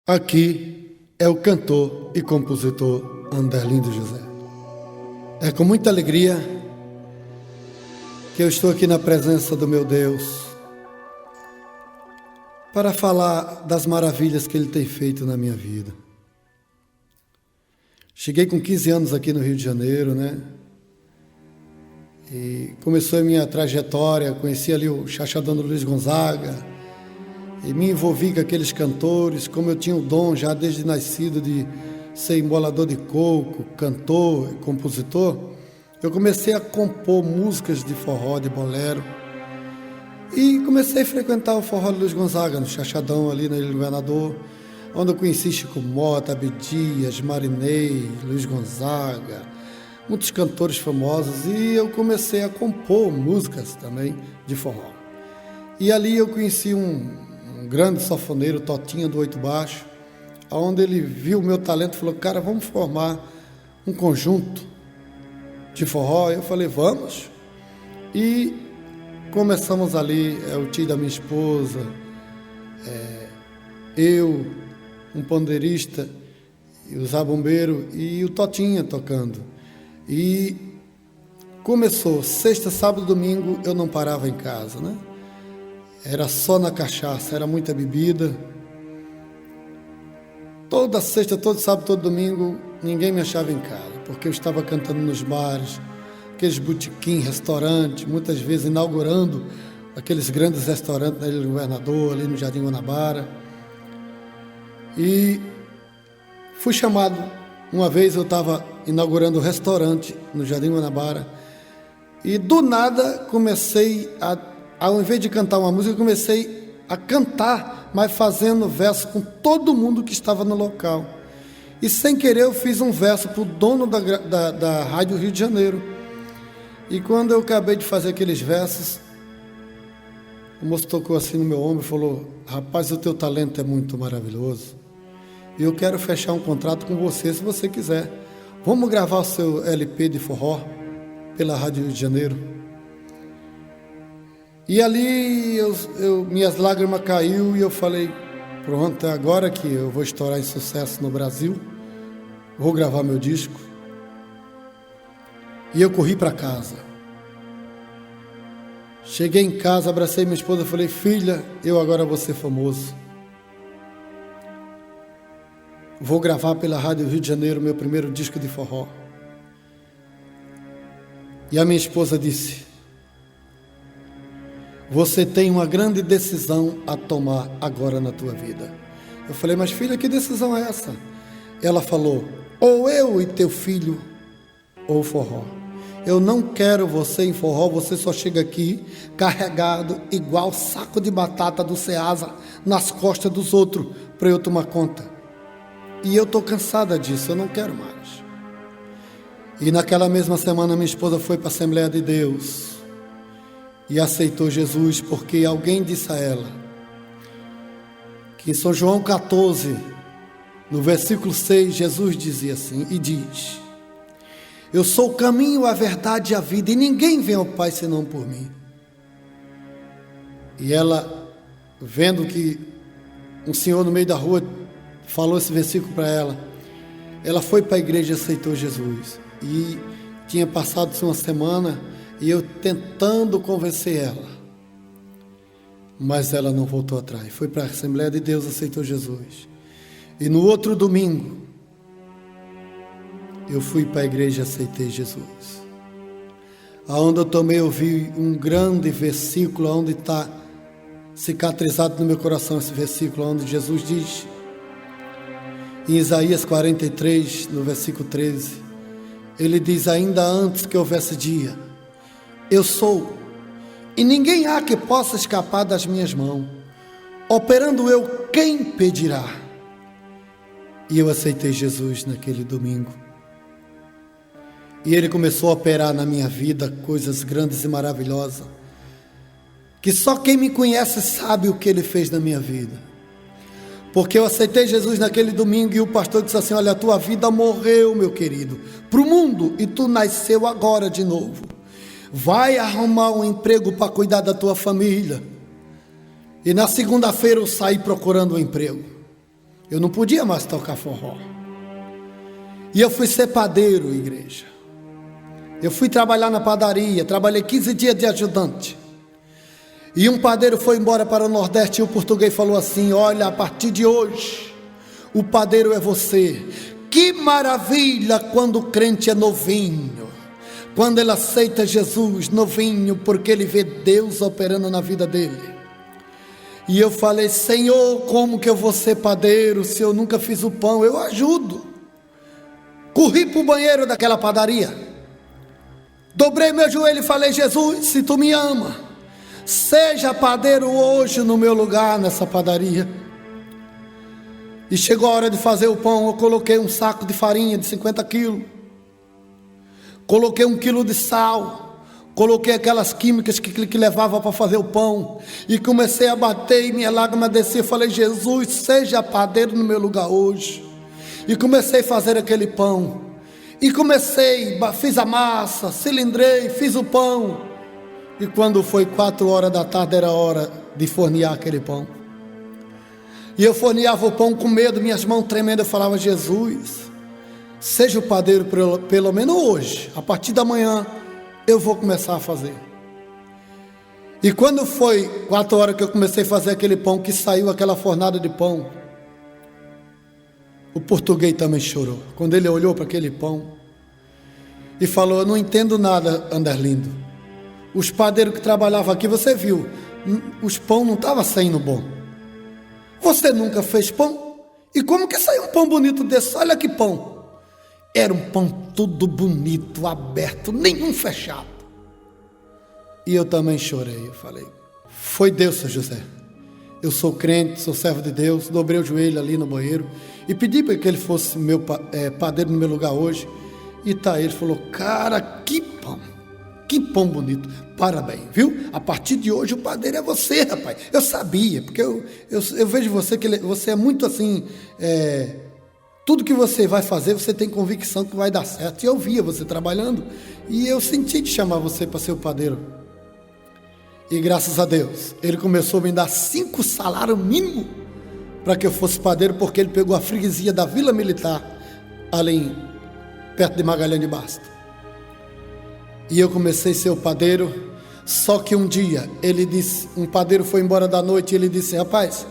Aqui é o cantor e compositor Anderlindo José. É com muita alegria que eu estou aqui na presença do meu Deus para falar das maravilhas que Ele tem feito na minha vida. Cheguei com 15 anos aqui no Rio de Janeiro, E começou a minha trajetória, conheci ali o Chachadão do Luiz Gonzaga, e me envolvi com aqueles cantores, como eu tinha o dom já desde nascido de ser embolador de coco, cantor e compositor, eu comecei a compor músicas de forró, de bolero, e comecei a frequentar o forró do Luiz Gonzaga, no Chachadão ali na Ilha do Governador, onde eu conheci Chico Mota, Abdias, Marinei, Luiz Gonzaga, muitos cantores famosos, e eu comecei a compor músicas também de forró. E ali eu conheci um grande sanfoneiro, Totinha do Oito Baixo, onde ele viu o meu talento e falou: cara, vamos formar um conjunto de forró. Eu falei: vamos. E começamos ali, o tio da minha esposa, eu, um pandeirista, o zabumbeiro e o Totinha tocando. E começou, sexta, sábado, domingo, eu não parava em casa, Era só na cachaça, era muita bebida. Toda sexta, todo sábado, todo domingo, ninguém me achava em casa, porque eu estava cantando nos bares, aqueles botequins, restaurantes, muitas vezes inaugurando aqueles grandes restaurantes na Ilha do Governador, ali no Jardim Guanabara. E fui chamado, uma vez eu estava inaugurando um restaurante no Jardim Guanabara, e do nada comecei ao invés de cantar uma música, eu comecei a cantar, mas fazendo verso com todo mundo que estava no local. E sem querer eu fiz um verso para o dono da Rádio Rio de Janeiro. E quando eu acabei de fazer aqueles versos, o moço tocou assim no meu ombro e falou: rapaz, o teu talento é muito maravilhoso. E eu quero fechar um contrato com você, se você quiser. Vamos gravar o seu LP de forró pela Rádio Rio de Janeiro. E ali minhas lágrimas caíram e eu falei: pronto, é agora que eu vou estourar em sucesso no Brasil, vou gravar meu disco. E eu corri para casa. Cheguei em casa, abracei minha esposa e falei: filha, eu agora vou ser famoso. Vou gravar pela Rádio Rio de Janeiro meu primeiro disco de forró. E a minha esposa disse: você tem uma grande decisão a tomar agora na tua vida. Eu falei: mas filha, que decisão é essa? Ela falou: ou eu e teu filho, ou forró. Eu não quero você em forró, você só chega aqui carregado igual saco de batata do Ceasa nas costas dos outros para eu tomar conta. E eu estou cansada disso, eu não quero mais. E naquela mesma semana minha esposa foi para a Assembleia de Deus e aceitou Jesus, porque alguém disse a ela que em São João 14, no versículo 6, Jesus dizia assim, e diz: eu sou o caminho, a verdade e a vida, e ninguém vem ao Pai senão por mim. E ela, vendo que um senhor no meio da rua falou esse versículo para ela, ela foi para a igreja e aceitou Jesus. E tinha passado-se uma semana e eu tentando convencer ela, mas ela não voltou atrás. Foi para a Assembleia de Deus, aceitou Jesus. E no outro domingo eu fui para a igreja e aceitei Jesus. Aonde eu também ouvi um grande versículo, onde está cicatrizado no meu coração esse versículo, onde Jesus diz, em Isaías 43, no versículo 13, ele diz: ainda antes que houvesse dia, eu sou, e ninguém há que possa escapar das minhas mãos. Operando eu, quem pedirá? E eu aceitei Jesus naquele domingo. E Ele começou a operar na minha vida coisas grandes e maravilhosas, que só quem me conhece sabe o que Ele fez na minha vida. Porque eu aceitei Jesus naquele domingo e o pastor disse assim: olha, a tua vida morreu, meu querido, para o mundo, e tu nasceu agora de novo. Vai arrumar um emprego para cuidar da tua família. E na segunda-feira eu saí procurando um emprego. Eu não podia mais tocar forró. E eu fui ser padeiro, igreja. Eu fui trabalhar na padaria, trabalhei 15 dias de ajudante. E um padeiro foi embora para o Nordeste e o português falou assim: olha, a partir de hoje, o padeiro é você. Que maravilha quando o crente é novinho, quando ele aceita Jesus novinho, porque ele vê Deus operando na vida dele. E eu falei: Senhor, como que eu vou ser padeiro se eu nunca fiz o pão? Eu ajudo. Corri para o banheiro daquela padaria, dobrei meu joelho e falei: Jesus, se tu me ama, seja padeiro hoje no meu lugar nessa padaria. E chegou a hora de fazer o pão. Eu coloquei um saco de farinha de 50 quilos, coloquei 1 quilo de sal, coloquei aquelas químicas que levava para fazer o pão, e comecei a bater e minha lágrima descia. Falei: Jesus, seja padeiro no meu lugar hoje. E comecei a fazer aquele pão, e fiz a massa, cilindrei, fiz o pão. E quando foi 4 horas da tarde, era hora de fornear aquele pão. E eu forneava o pão com medo, minhas mãos tremendo. Eu falava: Jesus, seja o padeiro pelo menos hoje. A partir da manhã eu vou começar a fazer. E quando foi 4 horas que eu comecei a fazer aquele pão, que saiu aquela fornada de pão, o português também chorou. Quando ele olhou para aquele pão e falou: eu não entendo nada, Anderlindo. Os padeiros que trabalhavam aqui, você viu, os pão não estavam saindo bom. Você nunca fez pão? E como que saiu um pão bonito desse? Olha que pão. Era um pão todo bonito, aberto, nenhum fechado. E eu também chorei. Eu falei: foi Deus, seu José. Eu sou crente, sou servo de Deus. Dobrei o joelho ali no banheiro e pedi para que ele fosse meu padeiro no meu lugar hoje. E tá, ele falou: cara, que pão bonito, parabéns, viu? A partir de hoje o padeiro é você, rapaz. Eu sabia, porque eu vejo você, que você é muito assim, tudo que você vai fazer, você tem convicção que vai dar certo. E eu via você trabalhando, e eu senti de chamar você para ser o padeiro. E graças a Deus, ele começou a me dar 5 salários mínimos para que eu fosse padeiro, porque ele pegou a freguesia da Vila Militar, ali perto de Magalhães de Bastos. E eu comecei a ser o padeiro. Só que um dia, ele disse, um padeiro foi embora da noite, e ele disse: rapaz,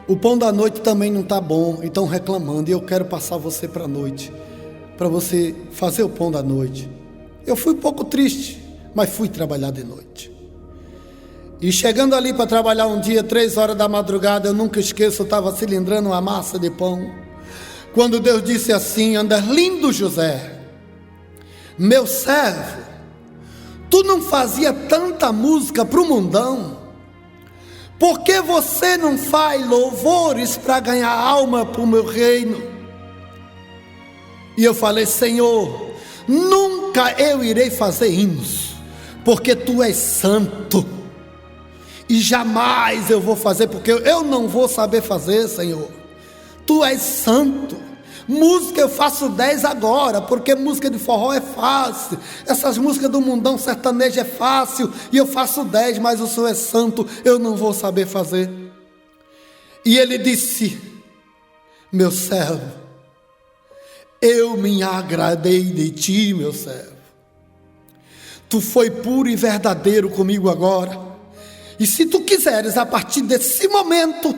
o pão da noite também não está bom, e estão reclamando, e eu quero passar você para a noite, para você fazer o pão da noite. Eu fui um pouco triste, mas fui trabalhar de noite. E chegando ali para trabalhar um dia, 3 horas da madrugada, eu nunca esqueço, eu estava cilindrando uma massa de pão, quando Deus disse assim: Anderlindo José, meu servo, tu não fazia tanta música para o mundão, por que você não faz louvores para ganhar alma para o meu reino? E eu falei: Senhor, nunca eu irei fazer hinos, porque tu és santo, e jamais eu vou fazer, porque eu não vou saber fazer, Senhor. Tu és santo. Música eu faço 10 agora, porque música de forró é fácil, essas músicas do mundão sertanejo é fácil, e eu faço 10, mas o Senhor é santo, eu não vou saber fazer. E ele disse: meu servo, eu me agradei de ti, meu servo. Tu foi puro e verdadeiro comigo agora, e se tu quiseres, a partir desse momento,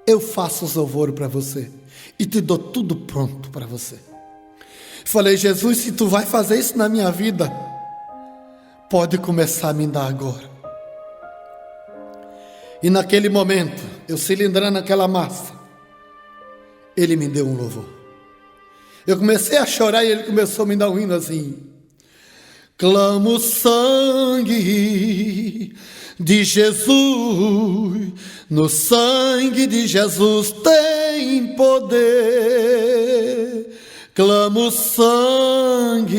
eu faço os louvores para você e te dou tudo pronto para você. Falei: Jesus, se tu vai fazer isso na minha vida, pode começar a me dar agora. E naquele momento, eu cilindrando aquela massa, ele me deu um louvor. Eu comecei a chorar e ele começou a me dar um hino assim: clamo sangue de Jesus, no sangue de Jesus tem poder. Clamo sangue,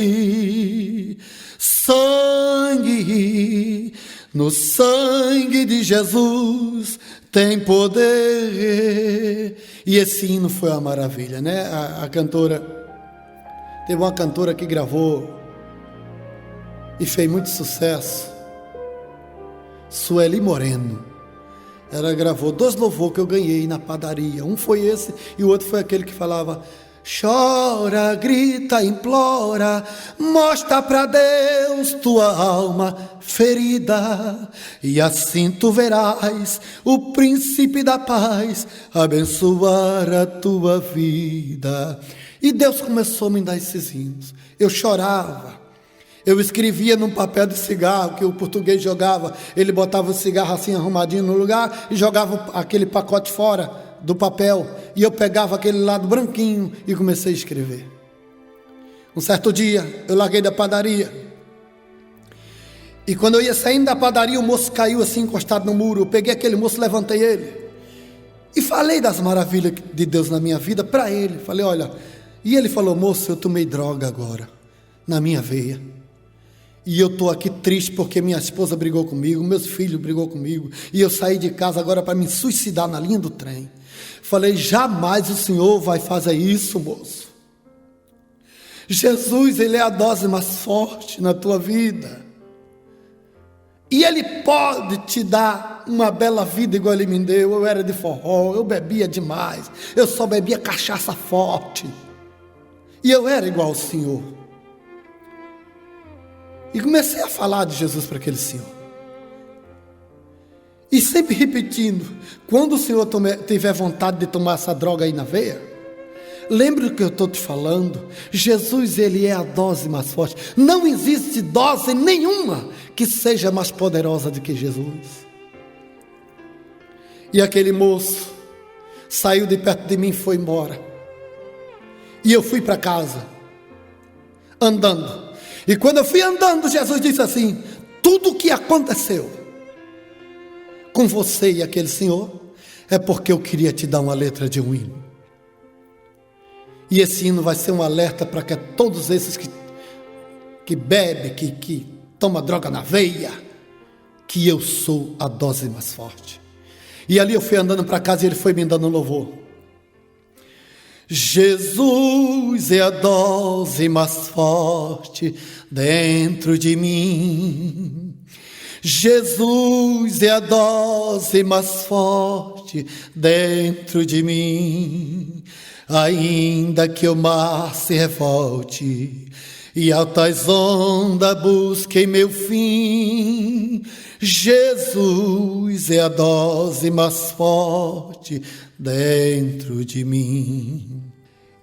sangue, no sangue de Jesus tem poder. E esse hino foi uma maravilha, né? A cantora, teve uma cantora que gravou e fez muito sucesso, Sueli Moreno. Ela gravou 2 louvores que eu ganhei na padaria. Um foi esse e o outro foi aquele que falava: chora, grita, implora, mostra pra Deus tua alma ferida, e assim tu verás o príncipe da paz abençoar a tua vida. E Deus começou a me dar esses hinos. Eu chorava. Eu escrevia num papel de cigarro que o português jogava. Ele botava o cigarro assim arrumadinho no lugar e jogava aquele pacote fora do papel. E eu pegava aquele lado branquinho e comecei a escrever. Um certo dia eu larguei da padaria. E quando eu ia saindo da padaria, o moço caiu assim encostado no muro. Eu peguei aquele moço, levantei ele e falei das maravilhas de Deus na minha vida para ele. Falei, olha. E ele falou: moço, eu tomei droga agora na minha veia. E eu estou aqui triste porque minha esposa brigou comigo, meus filhos brigou comigo, e eu saí de casa agora para me suicidar na linha do trem. Falei: jamais o senhor vai fazer isso, moço. Jesus, ele é a dose mais forte na tua vida. E ele pode te dar uma bela vida igual ele me deu. Eu era de forró, eu bebia demais, eu só bebia cachaça forte. E eu era igual ao senhor. E comecei a falar de Jesus para aquele senhor. E sempre repetindo: quando o senhor tiver vontade de tomar essa droga aí na veia, lembre do que eu estou te falando. Jesus, ele é a dose mais forte. Não existe dose nenhuma que seja mais poderosa do que Jesus. E aquele moço saiu de perto de mim e foi embora. E eu fui para casa, andando. E quando eu fui andando, Jesus disse assim: tudo o que aconteceu com você e aquele senhor é porque eu queria te dar uma letra de um hino. E esse hino vai ser um alerta para que todos esses que bebem, que tomam droga na veia, que eu sou a dose mais forte. E ali eu fui andando para casa e ele foi me dando um louvor. Jesus é a dose mais forte dentro de mim. Jesus é a dose mais forte dentro de mim. Ainda que o mar se revolte e altas ondas busquem meu fim, Jesus é a dose mais forte dentro de mim.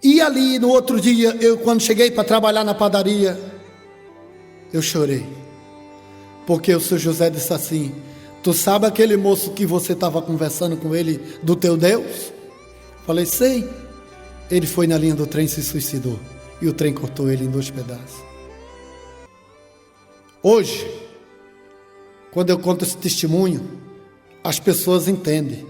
E ali no outro dia, quando cheguei para trabalhar na padaria, eu chorei, porque o seu José disse assim: tu sabe aquele moço que você estava conversando com ele do teu Deus? Falei: sei. Ele foi na linha do trem e se suicidou, e o trem cortou ele em 2 pedaços. Hoje, quando eu conto esse testemunho, as pessoas entendem.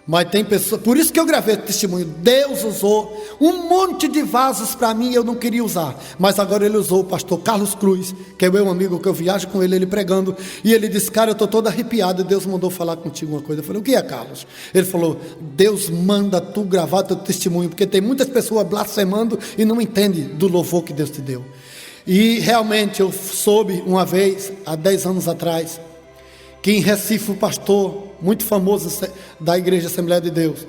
Mas tem pessoas, por isso que eu gravei esse testemunho. Deus usou um monte de vasos para mim, eu não queria usar, mas agora ele usou o pastor Carlos Cruz, que é meu amigo, que eu viajo com ele pregando, e ele disse: cara, eu estou todo arrepiado, e Deus mandou falar contigo uma coisa. Eu falei: o que é, Carlos? Ele falou: Deus manda tu gravar teu testemunho, porque tem muitas pessoas blasfemando e não entendem do louvor que Deus te deu. E realmente eu soube uma vez, há 10 anos atrás, que em Recife o pastor muito famoso da Igreja Assembleia de Deus,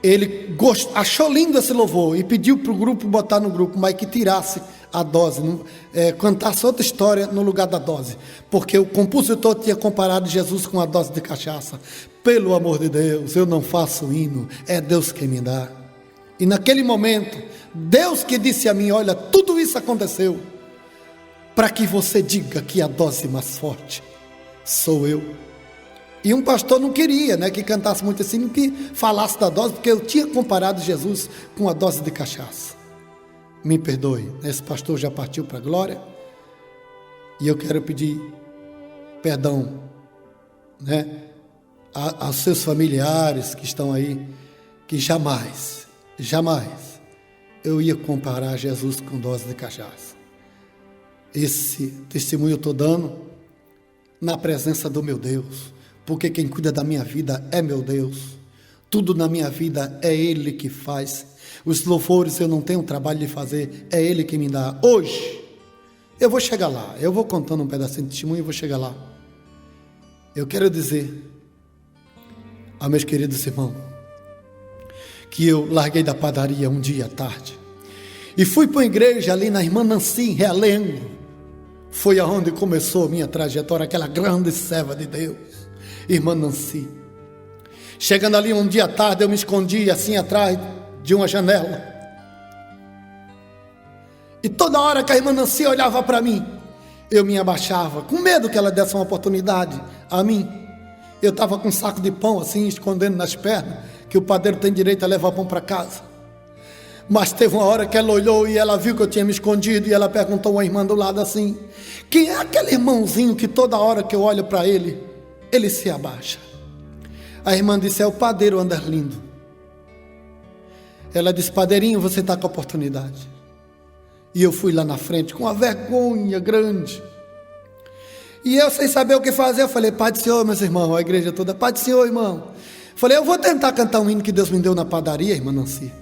ele achou lindo esse louvor e pediu para o grupo botar no grupo, mas que tirasse a dose, cantasse outra história no lugar da dose, porque o compositor tinha comparado Jesus com a dose de cachaça. Pelo amor de Deus, eu não faço hino, é Deus quem me dá. E naquele momento, Deus que disse a mim: olha, tudo isso aconteceu para que você diga que a dose mais forte sou eu. E um pastor não queria, que cantasse muito assim, que falasse da dose, porque eu tinha comparado Jesus com a dose de cachaça. Me perdoe, esse pastor já partiu para a glória, e eu quero pedir perdão, aos seus familiares que estão aí, que jamais eu ia comparar Jesus com dose de cachaça. Esse testemunho eu estou dando na presença do meu Deus, porque quem cuida da minha vida é meu Deus. Tudo na minha vida é Ele que faz. Os louvores eu não tenho trabalho de fazer, é Ele que me dá. Hoje, eu vou chegar lá, eu vou contando um pedacinho de testemunho e vou chegar lá. Eu quero dizer, Meus queridos irmãos, que eu larguei da padaria um dia à tarde e fui para a igreja ali na irmã Nancy, em Realengo. Foi aonde começou a minha trajetória, aquela grande serva de Deus, irmã Nancy. Chegando ali um dia à tarde, eu me escondi assim atrás de uma janela. E toda hora que a irmã Nancy olhava para mim, eu me abaixava, com medo que ela desse uma oportunidade a mim. Eu estava com um saco de pão assim, escondendo nas pernas, que o padeiro tem direito a levar pão para casa. Mas teve uma hora que ela olhou e ela viu que eu tinha me escondido, e ela perguntou a irmã do lado assim: quem é aquele irmãozinho que toda hora que eu olho para ele, ele se abaixa? A irmã disse: é o padeiro Anderlindo. Ela disse: padeirinho, você está com a oportunidade. E eu fui lá na frente com uma vergonha grande. E eu, sem saber o que fazer, eu falei: Pai do Senhor, meus irmãos, a igreja toda: Pai do Senhor, irmão. Falei: eu vou tentar cantar um hino que Deus me deu na padaria, irmã Nancy.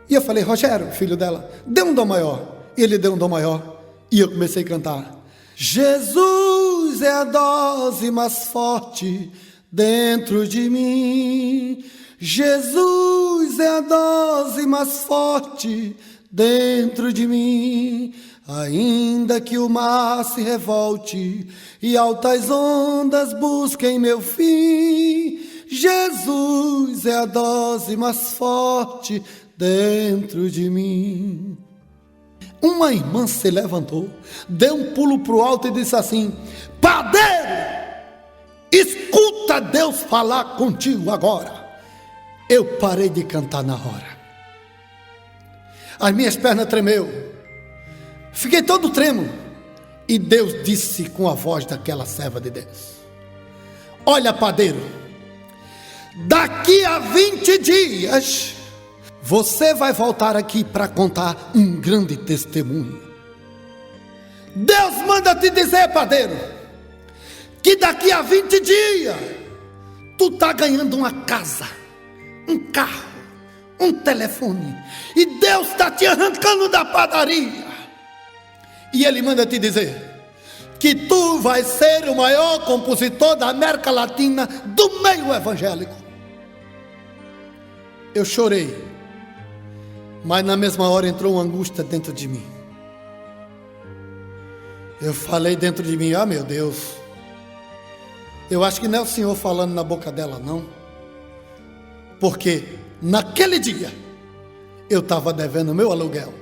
E eu falei: Rogério, filho dela, dê um dó maior. E ele deu um dó maior. E eu comecei a cantar: Jesus é a dose mais forte dentro de mim. Jesus é a dose mais forte dentro de mim. Ainda que o mar se revolte e altas ondas busquem meu fim, Jesus é a dose mais forte dentro de mim. Uma irmã se levantou, deu um pulo para o alto e disse assim: padeiro, escuta Deus falar contigo agora. Eu parei de cantar na hora. As minhas pernas tremeu. Fiquei todo trêmulo. E Deus disse com a voz daquela serva de Deus: olha, padeiro, daqui a 20 dias você vai voltar aqui para contar um grande testemunho. Deus manda te dizer, padeiro, que daqui a 20 dias tu está ganhando uma casa, um carro, um telefone, e Deus está te arrancando da padaria. E Ele manda te dizer que tu vai ser o maior compositor da América Latina do meio evangélico. Eu chorei, mas na mesma hora entrou uma angústia dentro de mim. Eu falei dentro de mim: ah, meu Deus, eu acho que não é o Senhor falando na boca dela, não. Porque naquele dia eu estava devendo meu aluguel,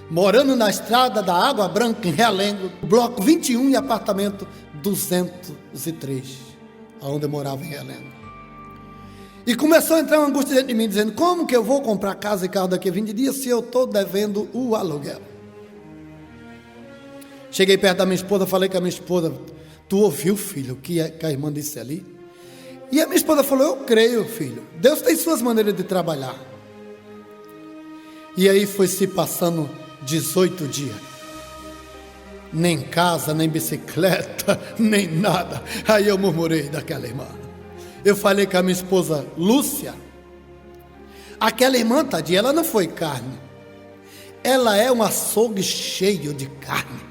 morando na estrada da Água Branca, em Realengo, bloco 21 e apartamento 203, onde eu morava em Realengo. E começou a entrar uma angústia dentro de mim, dizendo: como que eu vou comprar casa e carro daqui a 20 dias se eu estou devendo o aluguel? Cheguei perto da minha esposa, falei com a minha esposa: tu ouviu, filho, o que a irmã disse ali? E a minha esposa falou: eu creio, filho, Deus tem suas maneiras de trabalhar. E aí foi se passando 18 dias, nem casa, nem bicicleta, nem nada. Aí eu murmurei daquela irmã. Eu falei com a minha esposa Lúcia: aquela irmã, tadinha, ela não foi carne, ela é um açougue cheio de carne.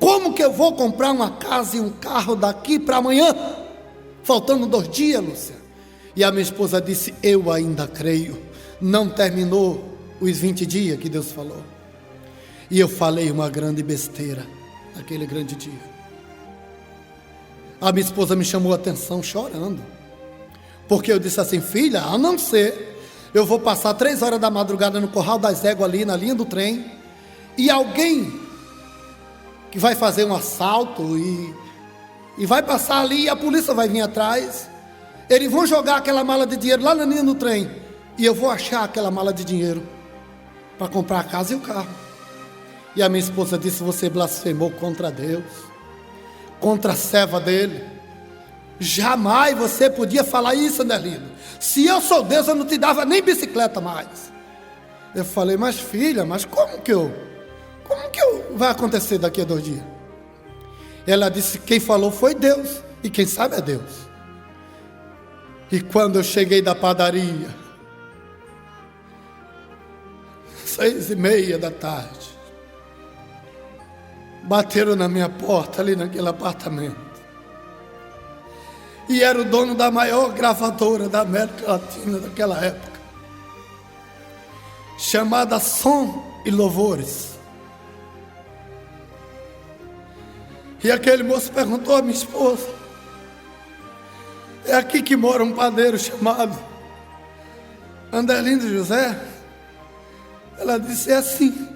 Como que eu vou comprar uma casa e um carro daqui para amanhã, faltando 2 dias, Lúcia? E a minha esposa disse: eu ainda creio, não terminou os 20 dias que Deus falou. E eu falei uma grande besteira naquele grande dia. A minha esposa me chamou a atenção chorando, porque eu disse assim: filha, a não ser eu vou passar 3 horas da madrugada no Corral das Éguas ali na linha do trem, e alguém que vai fazer um assalto e vai passar ali e a polícia vai vir atrás, eles vão jogar aquela mala de dinheiro lá na linha do trem, e eu vou achar aquela mala de dinheiro para comprar a casa e o carro. E a minha esposa disse: você blasfemou contra Deus, contra a serva dele. Jamais você podia falar isso, Anderlindo. Se eu sou Deus, eu não te dava nem bicicleta mais. Eu falei: mas filha, mas como que vai acontecer daqui a 2 dias? Ela disse: quem falou foi Deus, e quem sabe é Deus. E quando eu cheguei da padaria, 6:30 da tarde, bateram na minha porta ali naquele apartamento. e era o dono da maior gravadora da América Latina daquela época, chamada Som e Louvores. E aquele moço perguntou à minha esposa: é aqui que mora um padeiro chamado Andelindo José? Ela disse: é assim.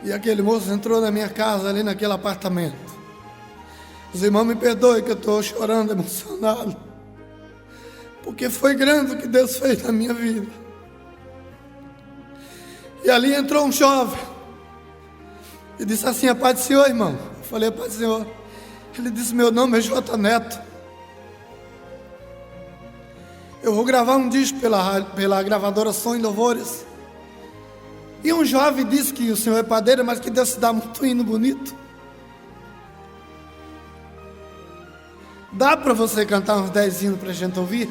E aquele moço entrou na minha casa, ali naquele apartamento. Os irmãos me perdoem que eu estou chorando, emocionado, porque foi grande o que Deus fez na minha vida. E ali entrou um jovem e disse assim: a paz do Senhor, irmão. Eu falei: a paz do Senhor. Ele disse: meu nome é J. Neto. Eu vou gravar um disco pela gravadora Som e Louvores. E um jovem disse que o senhor é padeiro, mas que Deus te dá muito hino bonito. Dá para você cantar uns 10 hinos para a gente ouvir?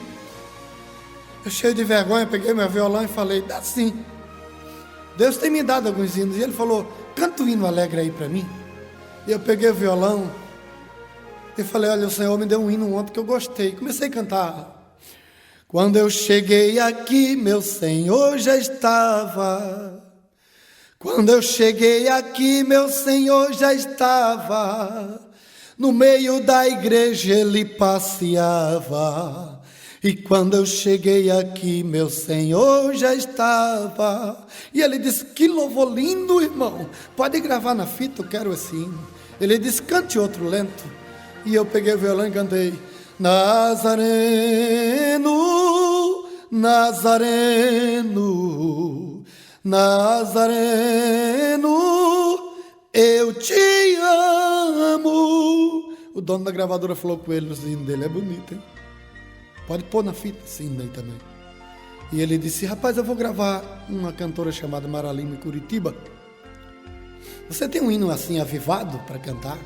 Eu, cheio de vergonha, peguei meu violão e falei: dá sim. Deus tem me dado alguns hinos. E ele falou: canta um hino alegre aí para mim. E eu peguei o violão e falei: olha, o Senhor me deu um hino ontem que eu gostei. Comecei a cantar. Quando eu cheguei aqui, meu Senhor já estava. Quando eu cheguei aqui, meu Senhor já estava. No meio da igreja ele passeava. E quando eu cheguei aqui, meu Senhor já estava. E ele disse: que louvor lindo, irmão. Pode gravar na fita, eu quero esse hino. Ele disse: cante outro lento. E eu peguei o violão e cantei: Nazareno, Nazareno, Nazareno, eu te amo. O dono da gravadora falou com ele: o hino dele é bonito, hein? Pode pôr na fita esse hino aí também. E ele disse: rapaz, eu vou gravar uma cantora chamada Maralima Curitiba. Você tem um hino assim avivado para cantar?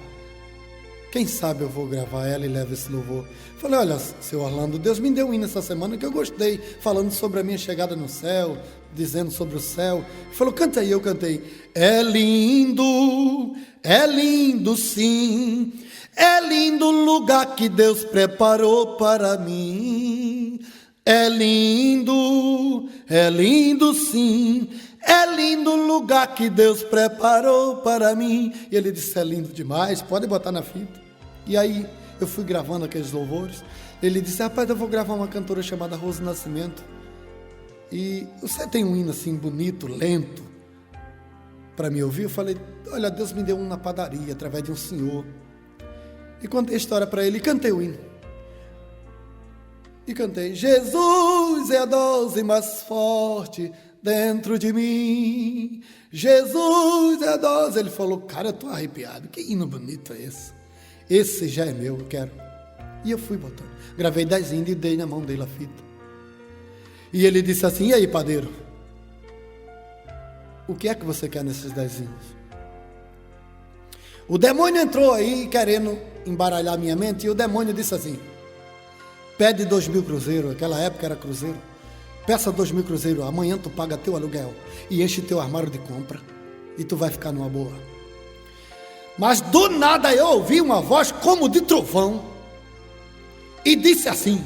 Quem sabe eu vou gravar ela e levo esse louvor. Falei: olha, seu Orlando, Deus me deu um hino essa semana que eu gostei, falando sobre a minha chegada no céu, dizendo sobre o céu. Ele falou: canta aí. Eu cantei: é lindo sim, é lindo o lugar que Deus preparou para mim. É lindo sim, é lindo o lugar que Deus preparou para mim. E ele disse: é lindo demais, pode botar na fita. E aí eu fui gravando aqueles louvores. Ele disse: rapaz, eu vou gravar uma cantora chamada Rose Nascimento. E você tem um hino assim bonito, lento, para me ouvir? Eu falei: olha, Deus me deu um na padaria, através de um senhor. E contei a história para ele e cantei o hino. E cantei: Jesus é a dose mais forte dentro de mim. Jesus é a dose. Ele falou: cara, eu tô arrepiado. Que hino bonito é esse? Esse já é meu, eu quero. E eu fui botando. Gravei 10 hinos e dei na mão dele a fita. E ele disse assim: e aí, padeiro? O que é que você quer nesses 10 hinos? O demônio entrou aí querendo embaralhar minha mente. E o demônio disse assim: pede 2.000 cruzeiros. Aquela época era cruzeiro. Peça 2.000 cruzeiros. Amanhã tu paga teu aluguel e enche teu armário de compra. E tu vai ficar numa boa. Mas do nada eu ouvi uma voz como de trovão e disse assim: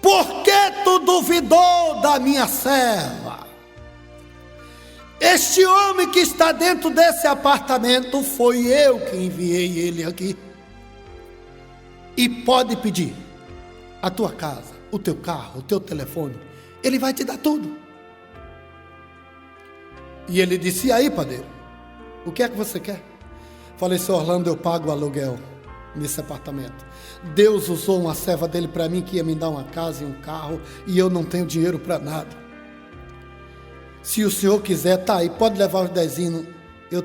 por que tu duvidou da minha serva? Este homem que está dentro desse apartamento foi eu que enviei ele aqui. E pode pedir a tua casa, o teu carro, o teu telefone, ele vai te dar tudo. E ele disse: e aí, padeiro, o que é que você quer? Falei: seu Orlando, eu pago o aluguel nesse apartamento. Deus usou uma serva dele para mim que ia me dar uma casa e um carro, e eu não tenho dinheiro para nada. Se o senhor quiser, tá aí, pode levar os 10 hinos. Eu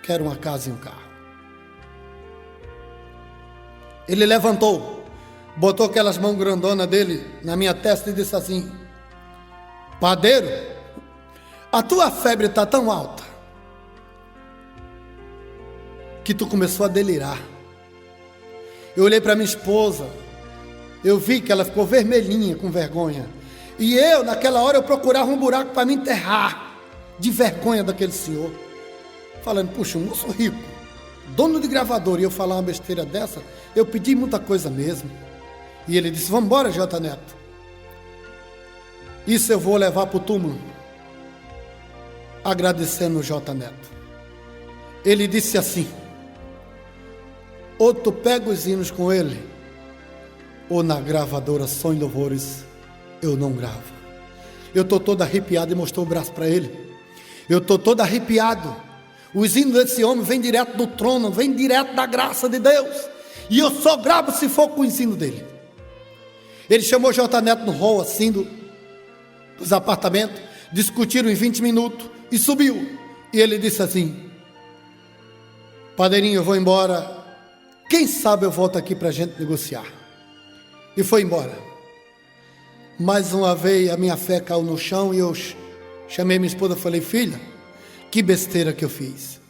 quero uma casa e um carro. Ele levantou, botou aquelas mãos grandonas dele na minha testa e disse assim: padeiro, a tua febre está tão alta que tu começou a delirar. Eu olhei para minha esposa, eu vi que ela ficou vermelhinha com vergonha. E eu, naquela hora, eu procurava um buraco para me enterrar de vergonha daquele senhor. Falando: puxa, um moço rico, dono de gravador, e eu falar uma besteira dessa, eu pedi muita coisa mesmo. E ele disse: vamos embora, J. Neto. Isso eu vou levar para o túmulo, agradecendo o J. Neto. Ele disse assim: ou tu pega os hinos com ele, ou na gravadora Som e Louvores eu não gravo. Eu estou todo arrepiado, e mostrou o braço para ele. Eu estou todo arrepiado. Os hinos desse homem vêm direto do trono, vêm direto da graça de Deus, e eu só gravo se for com o ensino dele. Ele chamou o J. Neto no hall assim dos apartamentos, discutiram em 20 minutos e subiu. E ele disse assim: padrinho, eu vou embora, quem sabe eu volto aqui para a gente negociar. E foi embora. Mais uma vez a minha fé caiu no chão e eu chamei minha esposa e falei: filha, que besteira que eu fiz.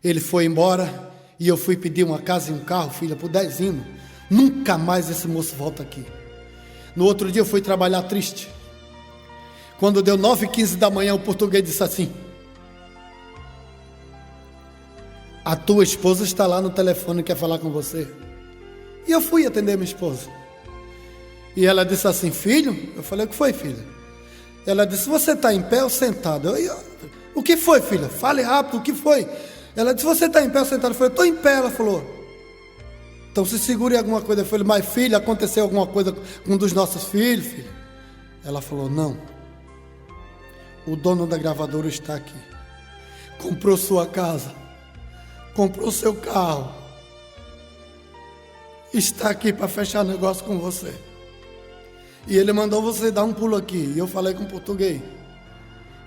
Ele foi embora e eu fui pedir uma casa e um carro, filha, por 10 hinos. Nunca mais esse moço volta aqui. No outro dia eu fui trabalhar triste. Quando deu 9h15 da manhã, o português disse assim: a tua esposa está lá no telefone e quer falar com você. E eu fui atender minha esposa. E ela disse assim: filho? Eu falei: o que foi, filha? Ela disse: você está em pé ou sentado? O que foi, filha? Fale rápido, o que foi? Ela disse: você está em pé ou sentado? Eu falei: estou em pé. Ela falou: então se segure alguma coisa. Eu falei: mas filha, aconteceu alguma coisa com um dos nossos filhos, filha? Ela falou: não, o dono da gravadora está aqui, comprou sua casa, comprou seu carro, está aqui para fechar negócio com você, e ele mandou você dar um pulo aqui. E eu falei com o português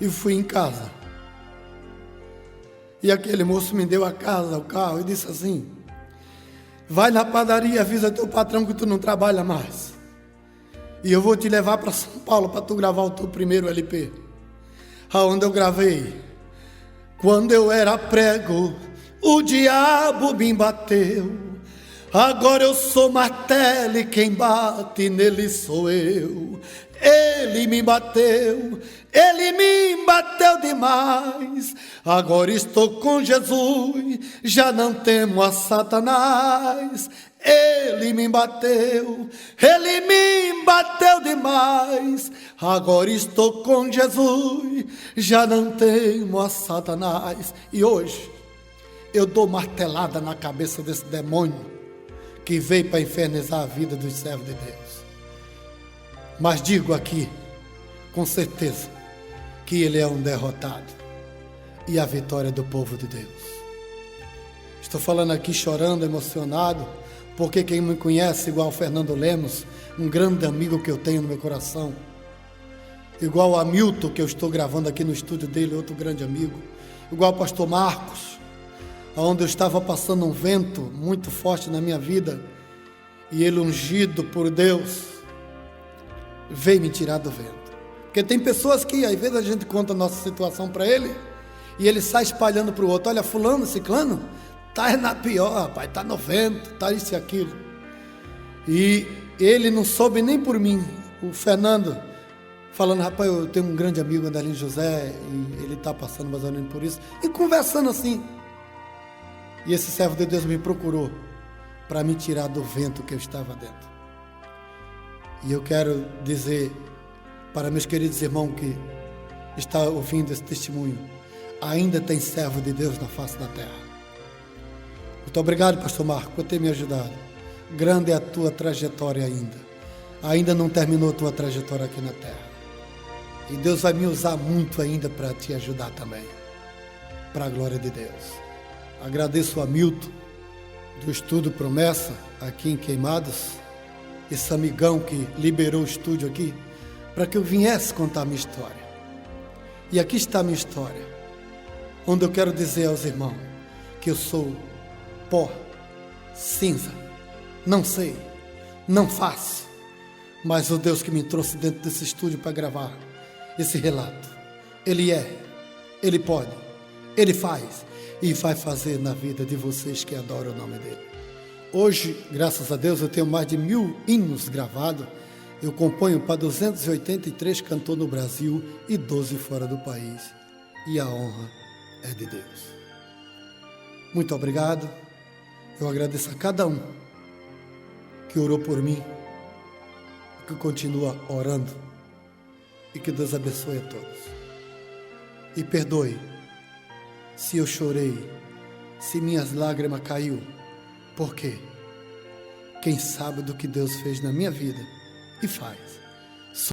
e fui em casa, e aquele moço me deu a casa, o carro, e disse assim: vai na padaria, avisa teu patrão que tu não trabalha mais, e eu vou te levar para São Paulo para tu gravar o teu primeiro LP. Aonde eu gravei: quando eu era prego, o diabo me bateu, agora eu sou martelo e quem bate nele sou eu. Ele me bateu demais, agora estou com Jesus, já não temo a Satanás. Ele me bateu demais, agora estou com Jesus, já não temo a Satanás. E hoje eu dou martelada na cabeça desse demônio que veio para infernizar a vida dos servos de Deus. Mas digo aqui, com certeza, que ele é um derrotado e a vitória é do povo de Deus. Estou falando aqui chorando, emocionado, porque quem me conhece, igual o Fernando Lemos, um grande amigo que eu tenho no meu coração, igual o Hamilton, que eu estou gravando aqui no estúdio dele, outro grande amigo, igual o pastor Marcos, onde eu estava passando um vento muito forte na minha vida, e ele, ungido por Deus, veio me tirar do vento. Porque tem pessoas que às vezes a gente conta a nossa situação para ele, e ele sai espalhando para o outro: olha, fulano, ciclano, tá na pior, rapaz, tá no vento, tá isso e aquilo. E ele não soube nem por mim. O Fernando falando: rapaz, eu tenho um grande amigo, Andalinho José, e ele tá passando mais ou menos por isso, e conversando assim. E esse servo de Deus me procurou para me tirar do vento que eu estava dentro. E eu quero dizer para meus queridos irmãos que estão ouvindo esse testemunho: ainda tem servo de Deus na face da terra. Muito obrigado, pastor Marco, por ter me ajudado. Grande é a tua trajetória ainda. Ainda não terminou a tua trajetória aqui na terra. E Deus vai me usar muito ainda para te ajudar também, para a glória de Deus. Agradeço a Hamilton, do Estúdio Promessa, aqui em Queimados, esse amigão que liberou o estúdio aqui, para que eu viesse contar a minha história. E aqui está a minha história, onde eu quero dizer aos irmãos que eu sou pó, cinza, não sei, não faço, mas o Deus que me trouxe dentro desse estúdio para gravar esse relato, Ele é, Ele pode, Ele faz e vai fazer na vida de vocês que adoram o nome dEle. Hoje, graças a Deus, eu tenho mais de 1000 hinos gravados. Eu componho para 283 cantores no Brasil e 12 fora do país. E a honra é de Deus. Muito obrigado. Eu agradeço a cada um que orou por mim, que continua orando, e que Deus abençoe a todos. E perdoe se eu chorei, se minhas lágrimas caiu, porque quem sabe do que Deus fez na minha vida e faz,